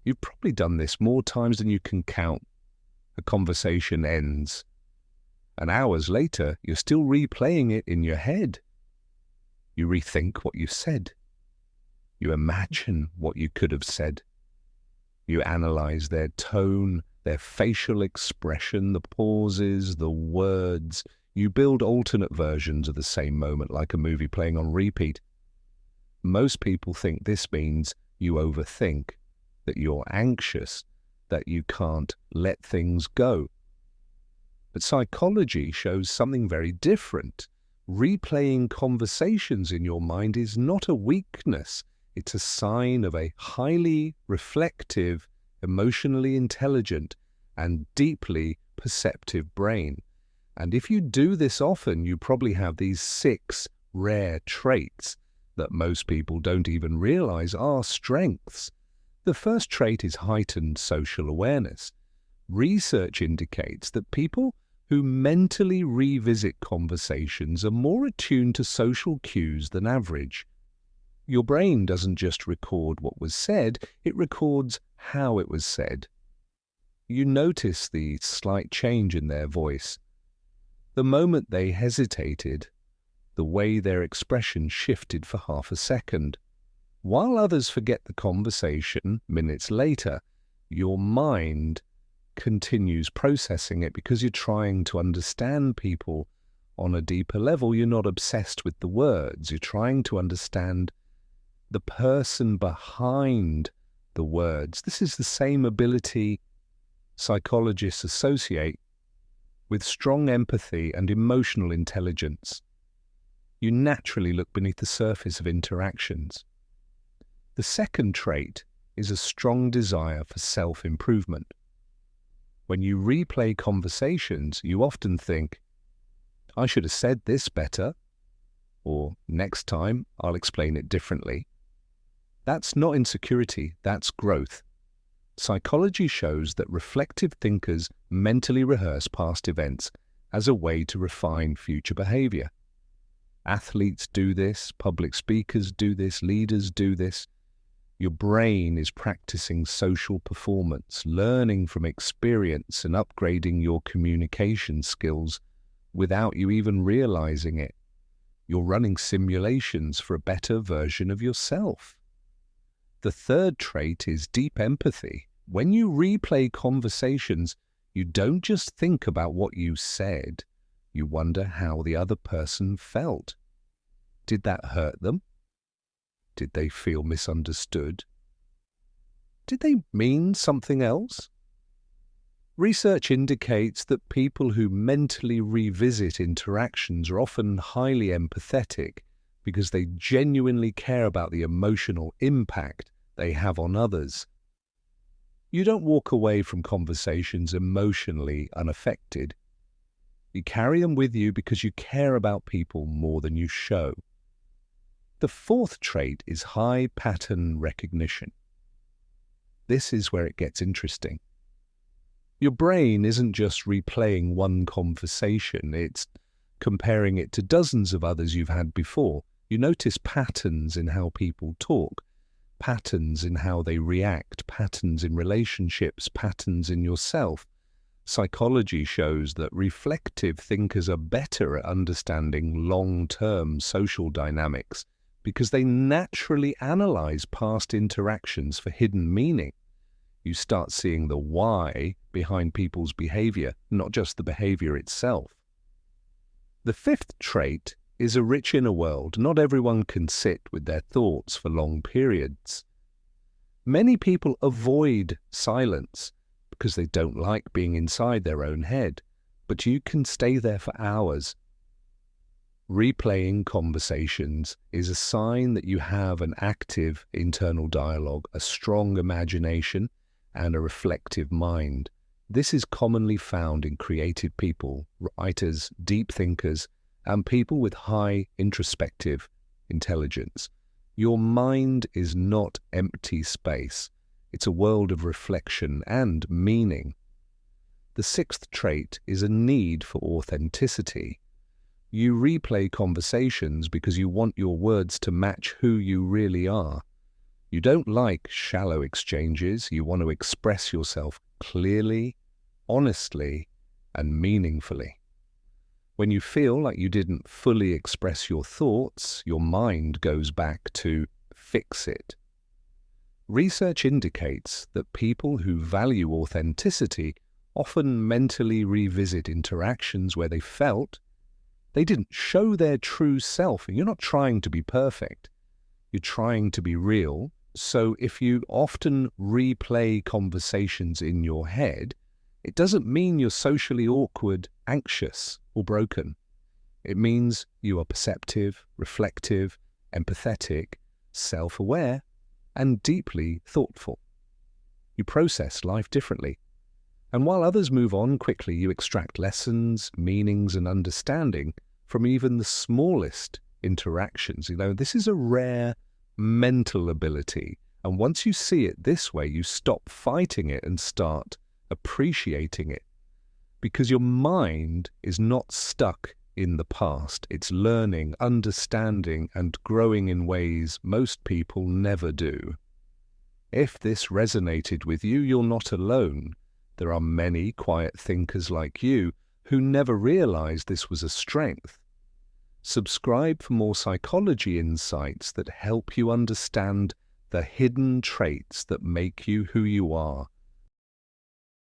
You've probably done this more times than you can count. A conversation ends, and hours later, you're still replaying it in your head. You rethink what you said. You imagine what you could have said. You analyze their tone, their facial expression, the pauses, the words. You build alternate versions of the same moment, like a movie playing on repeat. Most people think this means you overthink, that you're anxious, that you can't let things go. But psychology shows something very different. Replaying conversations in your mind is not a weakness. It's a sign of a highly reflective, emotionally intelligent, and deeply perceptive brain. And if you do this often, you probably have these 6 rare traits that most people don't even realize are strengths. The first trait is heightened social awareness. Research indicates that people who mentally revisit conversations are more attuned to social cues than average. Your brain doesn't just record what was said, it records how it was said. You notice the slight change in their voice, the moment they hesitated, the way their expression shifted for half a second. While others forget the conversation minutes later, your mind continues processing it because you're trying to understand people on a deeper level. You're not obsessed with the words. You're trying to understand the person behind the words. This is the same ability psychologists associate with strong empathy and emotional intelligence. You naturally look beneath the surface of interactions. The second trait is a strong desire for self-improvement. When you replay conversations, you often think, I should have said this better, or next time I'll explain it differently. That's not insecurity, that's growth. Psychology shows that reflective thinkers mentally rehearse past events as a way to refine future behavior. Athletes do this, public speakers do this, leaders do this. Your brain is practicing social performance, learning from experience and upgrading your communication skills without you even realizing it. You're running simulations for a better version of yourself. The third trait is deep empathy. When you replay conversations, you don't just think about what you said, you wonder how the other person felt. Did that hurt them? Did they feel misunderstood? Did they mean something else? Research indicates that people who mentally revisit interactions are often highly empathetic because they genuinely care about the emotional impact they have on others. You don't walk away from conversations emotionally unaffected. You carry them with you because you care about people more than you show. The fourth trait is high pattern recognition. This is where it gets interesting. Your brain isn't just replaying one conversation, it's comparing it to dozens of others you've had before. You notice patterns in how people talk, patterns in how they react, patterns in relationships, patterns in yourself. Psychology shows that reflective thinkers are better at understanding long-term social dynamics because they naturally analyze past interactions for hidden meaning. You start seeing the why behind people's behavior, not just the behavior itself. The fifth trait is a rich inner world. Not everyone can sit with their thoughts for long periods. Many people avoid silence because they don't like being inside their own head, but you can stay there for hours. Replaying conversations is a sign that you have an active internal dialogue, a strong imagination, and a reflective mind. This is commonly found in creative people, writers, deep thinkers, and people with high introspective intelligence. Your mind is not empty space. It's a world of reflection and meaning. The sixth trait is a need for authenticity. You replay conversations because you want your words to match who you really are. You don't like shallow exchanges. You want to express yourself clearly, honestly, and meaningfully. When you feel like you didn't fully express your thoughts, your mind goes back to fix it. Research indicates that people who value authenticity often mentally revisit interactions where they felt they didn't show their true self. And you're not trying to be perfect. You're trying to be real. So if you often replay conversations in your head, it doesn't mean you're socially awkward, anxious, or broken. It means you are perceptive, reflective, empathetic, self-aware, and deeply thoughtful. You process life differently. And while others move on quickly, you extract lessons, meanings, and understanding from even the smallest interactions. This is a rare mental ability. And once you see it this way, you stop fighting it and start appreciating it. Because your mind is not stuck in the past. It's learning, understanding, and growing in ways most people never do. If this resonated with you, you're not alone. There are many quiet thinkers like you who never realized this was a strength. Subscribe for more psychology insights that help you understand the hidden traits that make you who you are